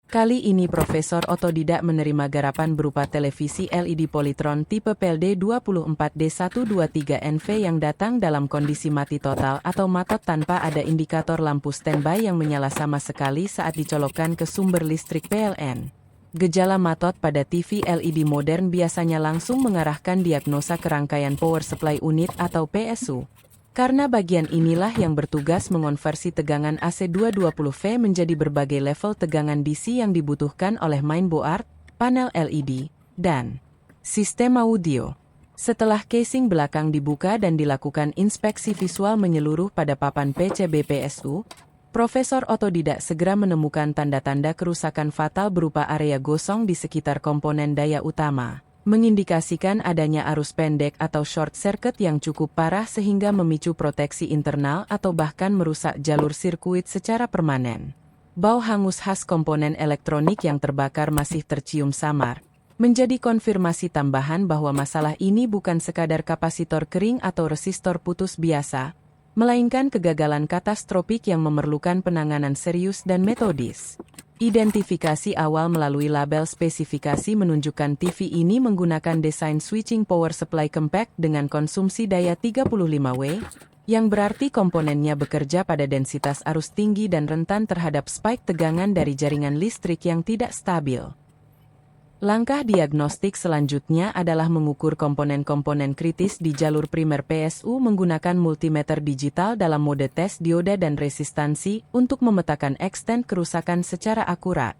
Kali ini Profesor otodidak menerima garapan berupa televisi LED Polytron tipe PLD24D123NV yang datang dalam kondisi mati total atau matot tanpa ada indikator lampu standby yang menyala sama sekali saat dicolokkan ke sumber listrik PLN. Gejala matot pada TV LED modern biasanya langsung mengarahkan diagnosa kerangkaian power supply unit atau PSU. Karena bagian inilah yang bertugas mengonversi tegangan AC 220V menjadi berbagai level tegangan DC yang dibutuhkan oleh mainboard, panel LED, dan sistem audio. Setelah casing belakang dibuka dan dilakukan inspeksi visual menyeluruh pada papan PCB PSU, Profesor otodidak segera menemukan tanda-tanda kerusakan fatal berupa area gosong di sekitar komponen daya utama, mengindikasikan adanya arus pendek atau short circuit yang cukup parah sehingga memicu proteksi internal atau bahkan merusak jalur sirkuit secara permanen. Bau hangus khas komponen elektronik yang terbakar masih tercium samar, menjadi konfirmasi tambahan bahwa masalah ini bukan sekadar kapasitor kering atau resistor putus biasa, melainkan kegagalan katastropik yang memerlukan penanganan serius dan metodis. Identifikasi awal melalui label spesifikasi menunjukkan TV ini menggunakan desain switching power supply compact dengan konsumsi daya 35W, yang berarti komponennya bekerja pada densitas arus tinggi dan rentan terhadap spike tegangan dari jaringan listrik yang tidak stabil. Langkah diagnostik selanjutnya adalah mengukur komponen-komponen kritis di jalur primer PSU menggunakan multimeter digital dalam mode tes dioda dan resistansi untuk memetakan extent kerusakan secara akurat.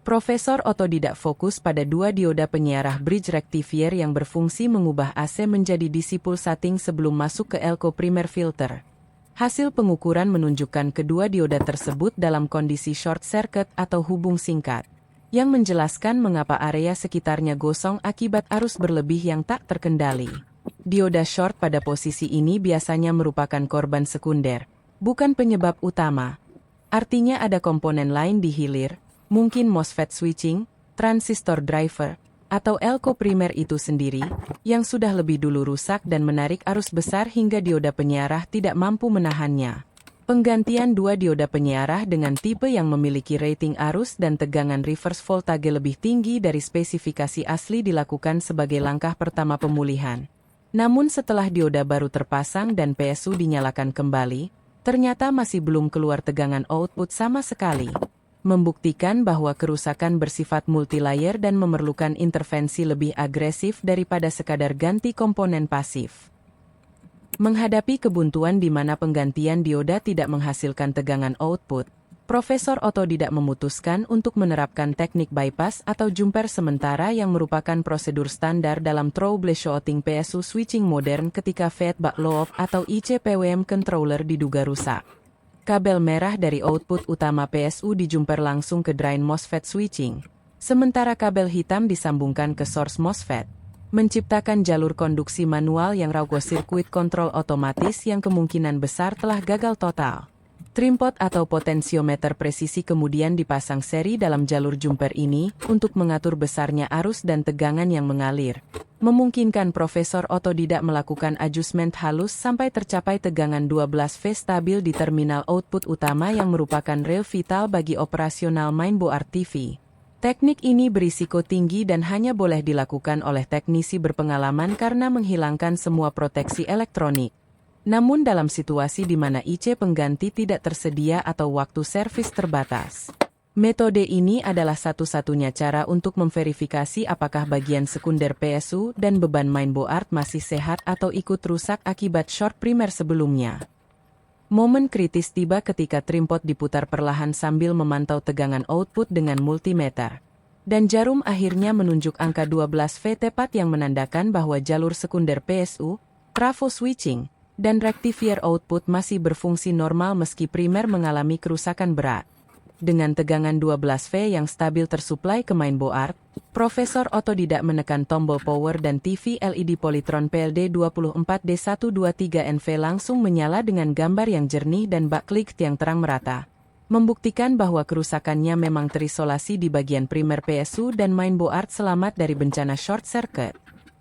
Profesor otodidak fokus pada dua dioda penyiarah bridge rectifier yang berfungsi mengubah AC menjadi DC pulsating sebelum masuk ke elko primer filter. Hasil pengukuran menunjukkan kedua dioda tersebut dalam kondisi short circuit atau hubung singkat, yang menjelaskan mengapa area sekitarnya gosong akibat arus berlebih yang tak terkendali. Dioda short pada posisi ini biasanya merupakan korban sekunder, bukan penyebab utama. Artinya ada komponen lain di hilir, mungkin MOSFET switching, transistor driver, atau elko primer itu sendiri, yang sudah lebih dulu rusak dan menarik arus besar hingga dioda penyiarah tidak mampu menahannya. Penggantian dua dioda penyiarah dengan tipe yang memiliki rating arus dan tegangan reverse voltage lebih tinggi dari spesifikasi asli dilakukan sebagai langkah pertama pemulihan. Namun setelah dioda baru terpasang dan PSU dinyalakan kembali, ternyata masih belum keluar tegangan output sama sekali, membuktikan bahwa kerusakan bersifat multilayer dan memerlukan intervensi lebih agresif daripada sekadar ganti komponen pasif. Menghadapi kebuntuan di mana penggantian dioda tidak menghasilkan tegangan output, Profesor otodidak memutuskan untuk menerapkan teknik bypass atau jumper sementara yang merupakan prosedur standar dalam troubleshooting PSU switching modern ketika feedback loop atau ICPWM controller diduga rusak. Kabel merah dari output utama PSU dijumper langsung ke drain MOSFET switching, sementara kabel hitam disambungkan ke source MOSFET, menciptakan jalur konduksi manual yang ragu sirkuit kontrol otomatis yang kemungkinan besar telah gagal total. Trimpot atau potensiometer presisi kemudian dipasang seri dalam jalur jumper ini untuk mengatur besarnya arus dan tegangan yang mengalir, memungkinkan Profesor otodidak melakukan adjustment halus sampai tercapai tegangan 12V stabil di terminal output utama yang merupakan rel vital bagi operasional mainboard TV. Teknik ini berisiko tinggi dan hanya boleh dilakukan oleh teknisi berpengalaman karena menghilangkan semua proteksi elektronik. Namun dalam situasi di mana IC pengganti tidak tersedia atau waktu servis terbatas, metode ini adalah satu-satunya cara untuk memverifikasi apakah bagian sekunder PSU dan beban mainboard masih sehat atau ikut rusak akibat short primer sebelumnya. Momen kritis tiba ketika trimpot diputar perlahan sambil memantau tegangan output dengan multimeter. Dan jarum akhirnya menunjuk angka 12V tepat yang menandakan bahwa jalur sekunder PSU, trafo switching, dan rectifier output masih berfungsi normal meski primer mengalami kerusakan berat. Dengan tegangan 12V yang stabil tersuplai ke mainboard, Profesor otodidak menekan tombol power dan TV LED Polytron PLD24D123NV langsung menyala dengan gambar yang jernih dan backlight yang terang merata, membuktikan bahwa kerusakannya memang terisolasi di bagian primer PSU dan mainboard selamat dari bencana short circuit.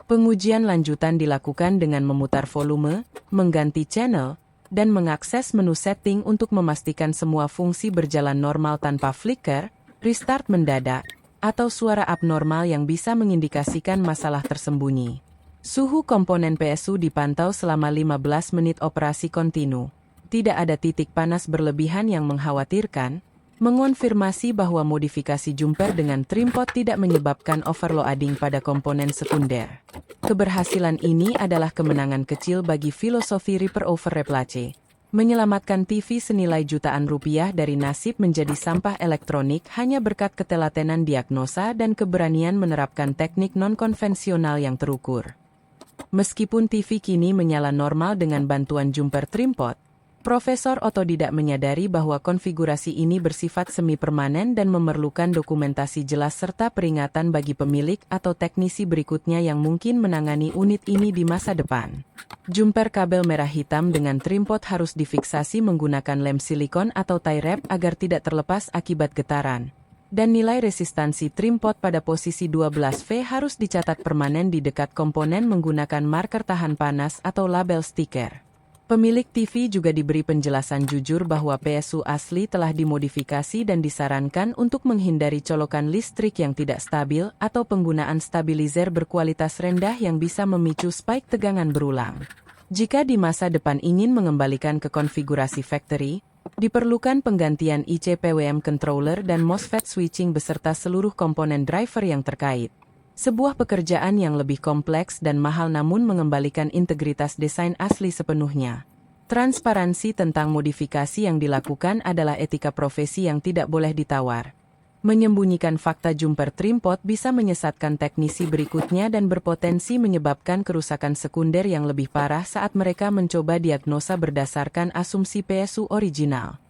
Pengujian lanjutan dilakukan dengan memutar volume, mengganti channel, dan mengakses menu setting untuk memastikan semua fungsi berjalan normal tanpa flicker, restart mendadak, atau suara abnormal yang bisa mengindikasikan masalah tersembunyi. Suhu komponen PSU dipantau selama 15 menit operasi kontinu. Tidak ada titik panas berlebihan yang mengkhawatirkan, mengonfirmasi bahwa modifikasi jumper dengan trimpot tidak menyebabkan overloading pada komponen sekunder. Keberhasilan ini adalah kemenangan kecil bagi filosofi Repair over Replace, menyelamatkan TV senilai jutaan rupiah dari nasib menjadi sampah elektronik hanya berkat ketelatenan diagnosa dan keberanian menerapkan teknik non-konvensional yang terukur. Meskipun TV kini menyala normal dengan bantuan jumper trimpot, Profesor otodidak menyadari bahwa konfigurasi ini bersifat semi-permanen dan memerlukan dokumentasi jelas serta peringatan bagi pemilik atau teknisi berikutnya yang mungkin menangani unit ini di masa depan. Jumper kabel merah hitam dengan trimpot harus difiksasi menggunakan lem silikon atau tie wrap agar tidak terlepas akibat getaran. Dan nilai resistansi trimpot pada posisi 12V harus dicatat permanen di dekat komponen menggunakan marker tahan panas atau label stiker. Pemilik TV juga diberi penjelasan jujur bahwa PSU asli telah dimodifikasi dan disarankan untuk menghindari colokan listrik yang tidak stabil atau penggunaan stabilizer berkualitas rendah yang bisa memicu spike tegangan berulang. Jika di masa depan ingin mengembalikan ke konfigurasi factory, diperlukan penggantian IC/PWM controller dan MOSFET switching beserta seluruh komponen driver yang terkait. Sebuah pekerjaan yang lebih kompleks dan mahal namun mengembalikan integritas desain asli sepenuhnya. Transparansi tentang modifikasi yang dilakukan adalah etika profesi yang tidak boleh ditawar. Menyembunyikan fakta jumper trimpot bisa menyesatkan teknisi berikutnya dan berpotensi menyebabkan kerusakan sekunder yang lebih parah saat mereka mencoba diagnosa berdasarkan asumsi PSU original.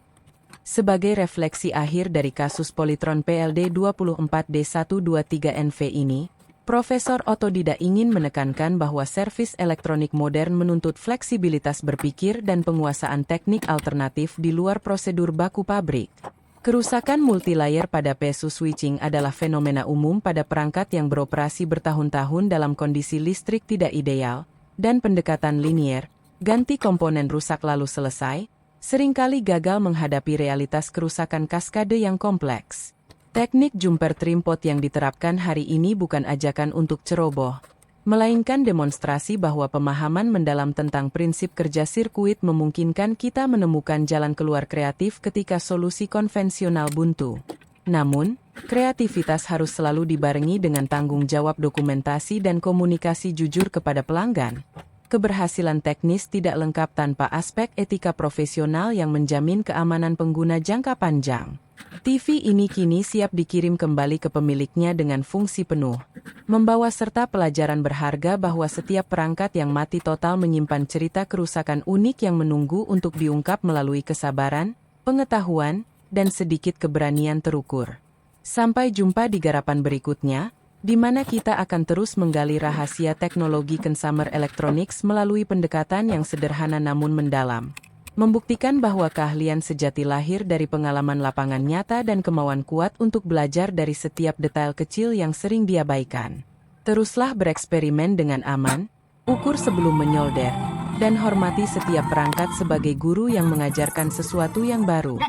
Sebagai refleksi akhir dari kasus Polytron PLD 24D123NV ini, Profesor otodidak ingin menekankan bahwa servis elektronik modern menuntut fleksibilitas berpikir dan penguasaan teknik alternatif di luar prosedur baku pabrik. Kerusakan multilayer pada PSU switching adalah fenomena umum pada perangkat yang beroperasi bertahun-tahun dalam kondisi listrik tidak ideal, dan pendekatan linier, ganti komponen rusak lalu selesai, seringkali gagal menghadapi realitas kerusakan kaskade yang kompleks. Teknik jumper trimpot yang diterapkan hari ini bukan ajakan untuk ceroboh, melainkan demonstrasi bahwa pemahaman mendalam tentang prinsip kerja sirkuit memungkinkan kita menemukan jalan keluar kreatif ketika solusi konvensional buntu. Namun, kreativitas harus selalu dibarengi dengan tanggung jawab dokumentasi dan komunikasi jujur kepada pelanggan. Keberhasilan teknis tidak lengkap tanpa aspek etika profesional yang menjamin keamanan pengguna jangka panjang. TV ini kini siap dikirim kembali ke pemiliknya dengan fungsi penuh, membawa serta pelajaran berharga bahwa setiap perangkat yang mati total menyimpan cerita kerusakan unik yang menunggu untuk diungkap melalui kesabaran, pengetahuan, dan sedikit keberanian terukur. Sampai jumpa di garapan berikutnya, di mana kita akan terus menggali rahasia teknologi consumer electronics melalui pendekatan yang sederhana namun mendalam. Membuktikan bahwa keahlian sejati lahir dari pengalaman lapangan nyata dan kemauan kuat untuk belajar dari setiap detail kecil yang sering diabaikan. Teruslah bereksperimen dengan aman, ukur sebelum menyolder, dan hormati setiap perangkat sebagai guru yang mengajarkan sesuatu yang baru.